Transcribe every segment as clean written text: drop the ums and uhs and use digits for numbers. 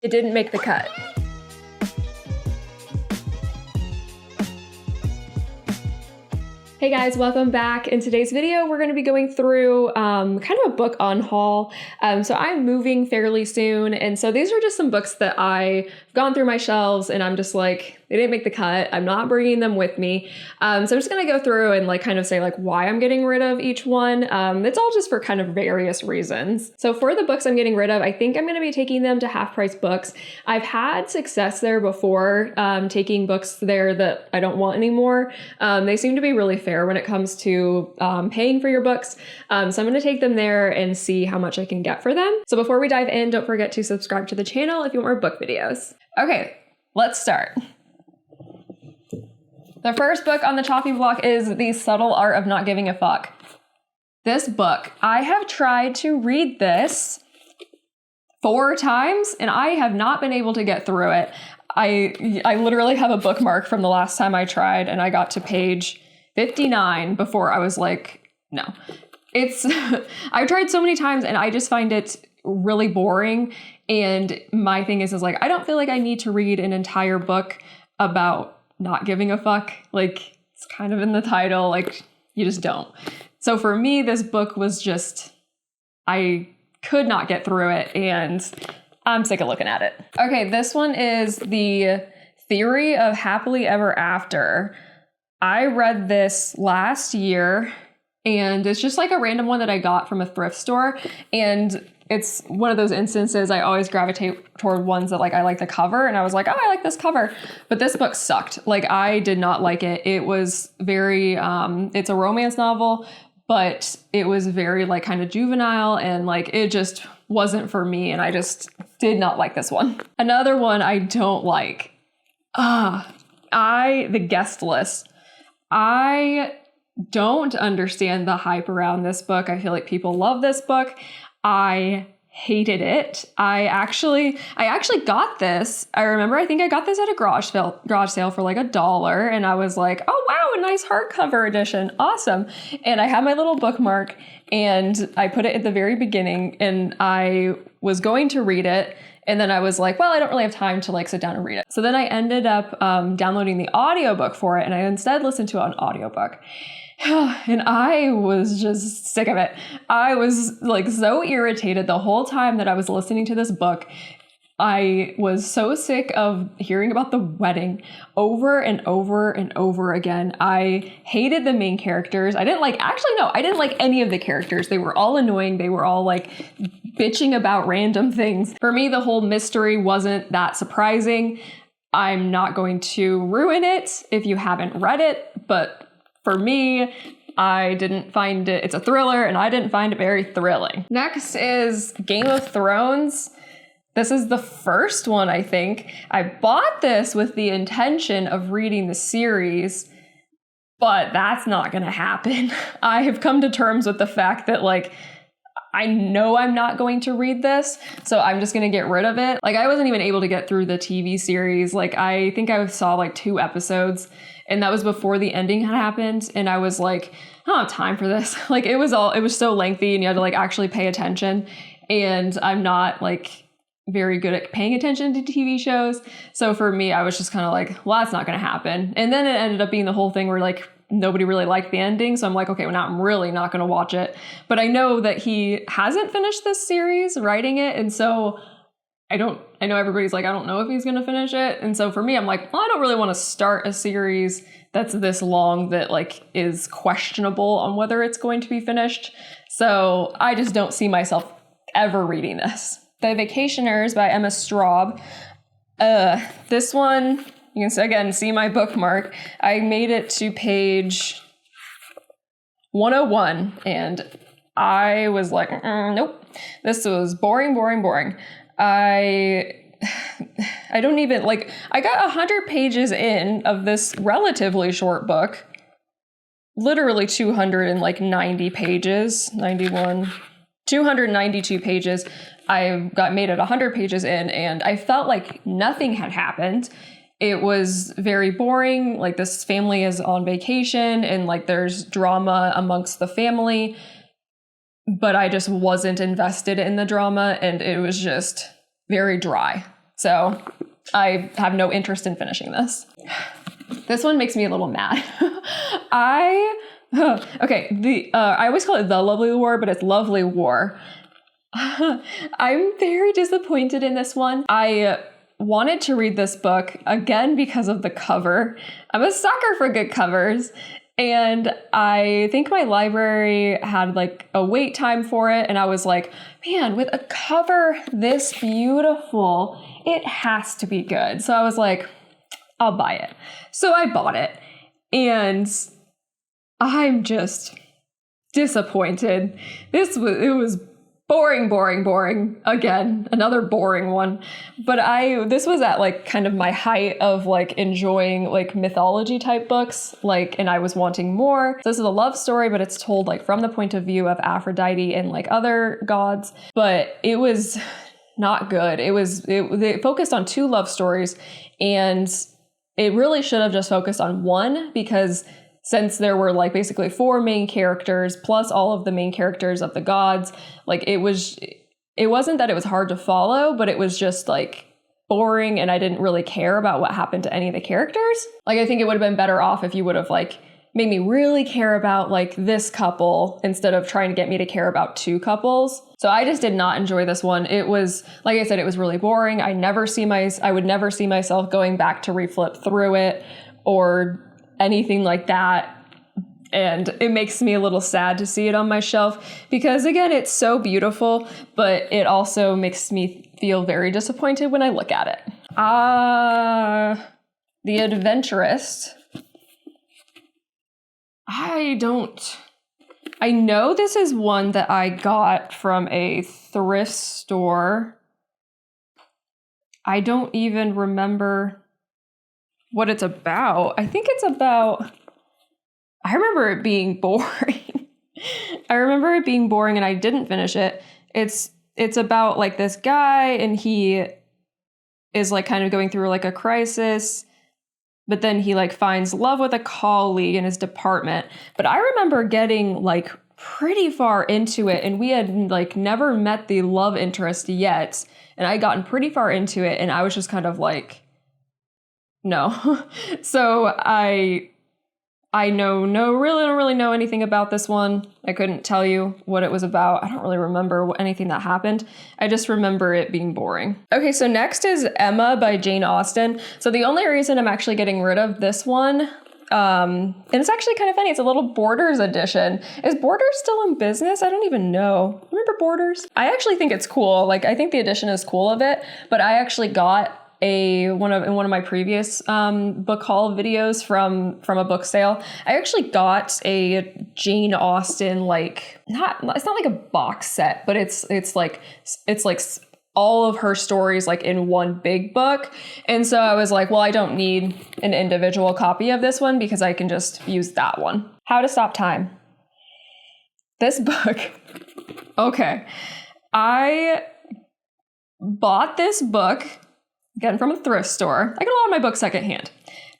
It didn't make the cut. Hey guys, welcome back. In today's video, we're going to be going through kind of a book haul. So I'm moving fairly soon, and so these are just some books that I've gone through my shelves, and I'm just like, they didn't make the cut. I'm not bringing them with me. So I'm just going to go through and like kind of say like why I'm getting rid of each one. It's all just for kind of various reasons. So for the books I'm getting rid of, I think I'm going to be taking them to Half Price Books. I've had success there before, taking books there that I don't want anymore. They seem to be really fair when it comes to paying for your books. So I'm going to take them there and see how much I can get for them. So before we dive in, don't forget to subscribe to the channel if you want more book videos. Okay, let's start. The first book on the chopping block is The Subtle Art of Not Giving a Fuck. This book, I have tried to read this 4 times and I have not been able to get through it. I literally have a bookmark from the last time I tried and I got to page 59 before I was like, no. I've tried so many times and I just find it really boring. And my thing is like, I don't feel like I need to read an entire book about not giving a fuck. Like, it's kind of in the title, like, you just don't. So for me, this book was just, I could not get through it, and I'm sick of looking at it. Okay, this one is The Theory of Happily Ever After. I read this last year, and it's just like a random one that I got from a thrift store, and it's one of those instances I always gravitate toward ones that like I like the cover, and I was like, oh, I like this cover. But this book sucked. Like, I did not like it. It was very, it's a romance novel, but it was very like kind of juvenile, and like it just wasn't for me, and I just did not like this one. Another one I don't like. The Guest List. I don't understand the hype around this book. I feel like people love this book. I hated it. I actually got this. I think I got this at a garage sale for like $1, and I was like, oh wow, a nice hardcover edition. Awesome. And I had my little bookmark and I put it at the very beginning, and I was going to read it. And then I was like, well, I don't really have time to like sit down and read it. So then I ended up downloading the audiobook for it, and I instead listened to an audiobook. And I was just sick of it. I was like so irritated the whole time that I was listening to this book. I was so sick of hearing about the wedding over and over and over again. I hated the main characters. I didn't like any of the characters. They were all annoying. They were all like bitching about random things. For me, the whole mystery wasn't that surprising. I'm not going to ruin it if you haven't read it, but for me, I didn't find it, it's a thriller, and I didn't find it very thrilling. Next is Game of Thrones. This is the first one, I think. I bought this with the intention of reading the series, but that's not gonna happen. I have come to terms with the fact that like, I know I'm not going to read this, so I'm just going to get rid of it. Like, I wasn't even able to get through the TV series. Like, I think I saw like 2 episodes, and that was before the ending had happened. And I was like, I don't have time for this. Like, it was so lengthy, and you had to like actually pay attention. And I'm not like very good at paying attention to TV shows. So for me, I was just kind of like, well, that's not going to happen. And then it ended up being the whole thing where like, nobody really liked the ending. So I'm like, okay, well, now I'm really not going to watch it. But I know that he hasn't finished this series writing it. And so I know everybody's like, I don't know if he's going to finish it. And so for me, I'm like, well, I don't really want to start a series that's this long that like is questionable on whether it's going to be finished. So I just don't see myself ever reading this. The Vacationers by Emma Straub. This one, you can again see my bookmark. I made it to page 101, and I was like, nope, this was boring. I don't even, like, I got 100 pages in of this relatively short book, literally 290 pages, 292 pages. I got made it 100 pages in, and I felt like nothing had happened. It was very boring. Like, this family is on vacation and like there's drama amongst the family, but I just wasn't invested in the drama, and it was just very dry. So I have no interest in finishing this. This one makes me a little mad. I always call it The Lovely War, but it's Lovely War. I'm very disappointed in this one. I wanted to read this book again because of the cover. I'm a sucker for good covers. And I think my library had like a wait time for it. And I was like, man, with a cover this beautiful, it has to be good. So I was like, I'll buy it. So I bought it. And I'm just disappointed. It was boring. Again, another boring one. But this was at like kind of my height of like enjoying like mythology type books, like, and I was wanting more. So this is a love story, but it's told like from the point of view of Aphrodite and like other gods. But it was not good. It focused on two love stories, and it really should have just focused on one, because since there were like basically four main characters plus all of the main characters of the gods, like it wasn't that it was hard to follow, but it was just like boring, and I didn't really care about what happened to any of the characters. Like I think it would have been better off if you would have like made me really care about like this couple instead of trying to get me to care about two couples. So I just did not enjoy this one. It was, like I said, it was really boring. I would never see myself going back to reflip through it or anything like that. And it makes me a little sad to see it on my shelf because, again, it's so beautiful, but it also makes me feel very disappointed when I look at it. The Adventurist. I know this is one that I got from a thrift store. I don't even remember what it's about. I think it's about, I remember it being boring. And I didn't finish it. It's about like this guy, and he is like kind of going through like a crisis, but then he like finds love with a colleague in his department. But I remember getting like pretty far into it, and we had like never met the love interest yet. And I had gotten pretty far into it, and I was just kind of like, no. So I don't really know anything about this one. I couldn't tell you what it was about. I don't really remember anything that happened. I just remember it being boring. Okay, so next is Emma by Jane Austen. So the only reason I'm actually getting rid of this one, and it's actually kind of funny, it's a little Borders edition. Is Borders still in business? I don't even know. Remember Borders? I actually think it's cool. Like, I think the edition is cool of it, but I actually got in one of my previous book haul videos from a book sale, I actually got a Jane Austen, like, it's not like a box set, but it's like all of her stories like in one big book. And so I was like, well, I don't need an individual copy of this one because I can just use that one. How to Stop Time. This book. Okay. I bought this book again from a thrift store. I get a lot of my books secondhand.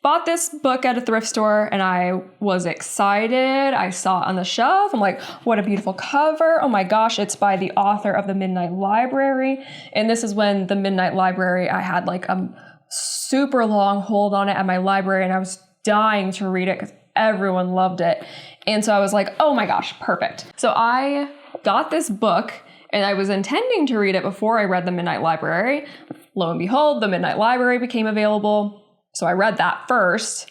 Bought this book at a thrift store, and I was excited. I saw it on the shelf. I'm like, what a beautiful cover. Oh my gosh, it's by the author of The Midnight Library. And this is when The Midnight Library, I had like a super long hold on it at my library, and I was dying to read it because everyone loved it. And so I was like, oh my gosh, perfect. So I got this book, and I was intending to read it before I read The Midnight Library. Lo and behold, The Midnight Library became available. So I read that first,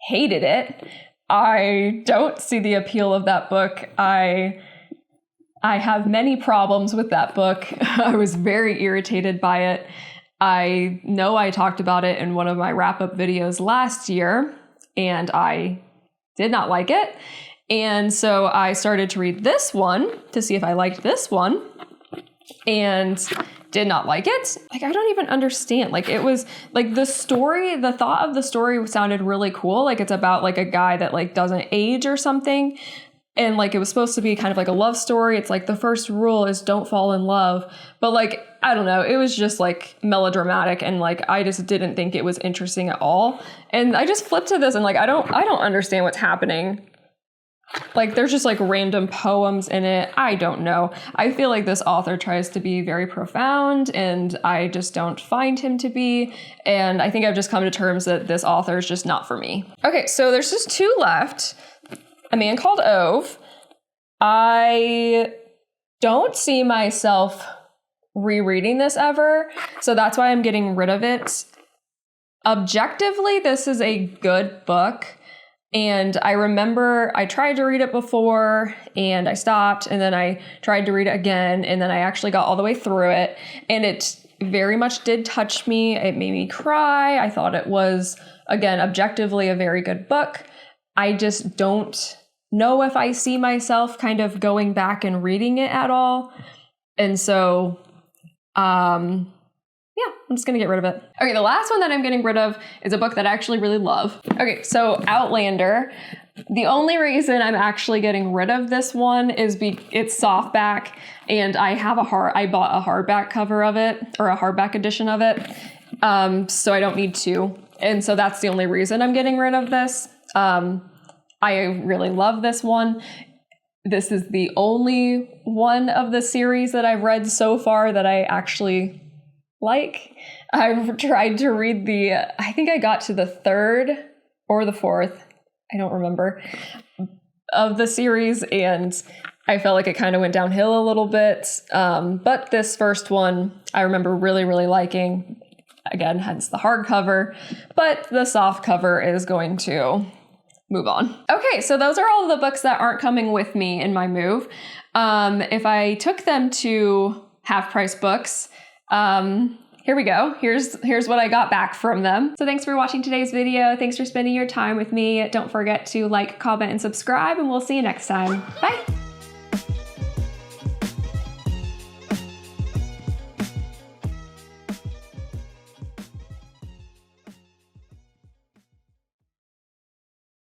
hated it. I don't see the appeal of that book. I have many problems with that book. I was very irritated by it. I know I talked about it in one of my wrap-up videos last year, and I did not like it. And so I started to read this one to see if I liked this one, and did not like it. Like, I don't even understand. Like, it was like the thought of the story sounded really cool. Like, it's about like a guy that like doesn't age or something. And like, it was supposed to be kind of like a love story. It's like the first rule is don't fall in love. But like, I don't know. It was just like melodramatic, and like, I just didn't think it was interesting at all. And I just flipped to this, and like, I don't understand what's happening. Like there's just like random poems in it. I don't know. I feel like this author tries to be very profound and I just don't find him to be. And I think I've just come to terms that this author is just not for me. Okay, so there's just 2 left. A Man Called Ove. I don't see myself rereading this ever, so that's why I'm getting rid of it. Objectively, this is a good book. And I remember I tried to read it before and I stopped, and then I tried to read it again, and then I actually got all the way through it, and it very much did touch me. It made me cry. I thought it was, again, objectively a very good book. I just don't know if I see myself kind of going back and reading it at all. And so, yeah, I'm just going to get rid of it. Okay, the last one that I'm getting rid of is a book that I actually really love. Okay, so Outlander. The only reason I'm actually getting rid of this one is it's softback, and I bought a hardback cover of it, or a hardback edition of it, so I don't need 2. And so that's the only reason I'm getting rid of this. I really love this one. This is the only one of the series that I've read so far that I actually like. I've tried to read I think I got to the 3rd or the 4th, I don't remember, of the series, and I felt like it kind of went downhill a little bit. But this first one, I remember really, really liking. Again, hence the hardcover, but the soft cover is going to move on. Okay, so those are all of the books that aren't coming with me in my move. If I took them to Half Price Books, here we go. Here's what I got back from them. So thanks for watching today's video. Thanks for spending your time with me. Don't forget to like, comment, and subscribe, and we'll see you next time. Bye.